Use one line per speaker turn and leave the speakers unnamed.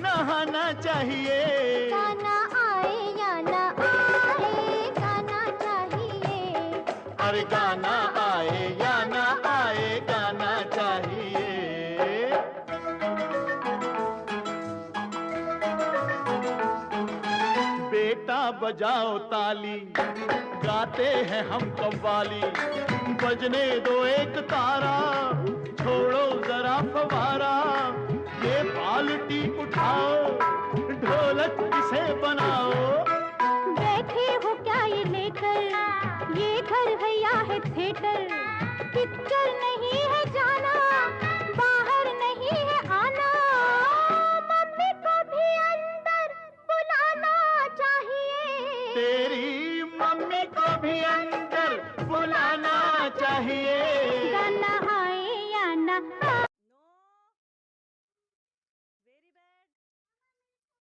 नहाना चाहिए।
गाना आए या ना आए, गाना चाहिए।
अरे गाना आए या ना आए, गाना चाहिए। बेटा बजाओ ताली, गाते हैं हम कव्वाली, बजने दो एक तारा, छोड़ो जरा फवारा, ये बाल्टी उठाओ, ढोलक इसे बनाओ।
बैठे हो क्या ये लेकर, ये घर है या है थिएटर, पिक्चर नहीं है जाना।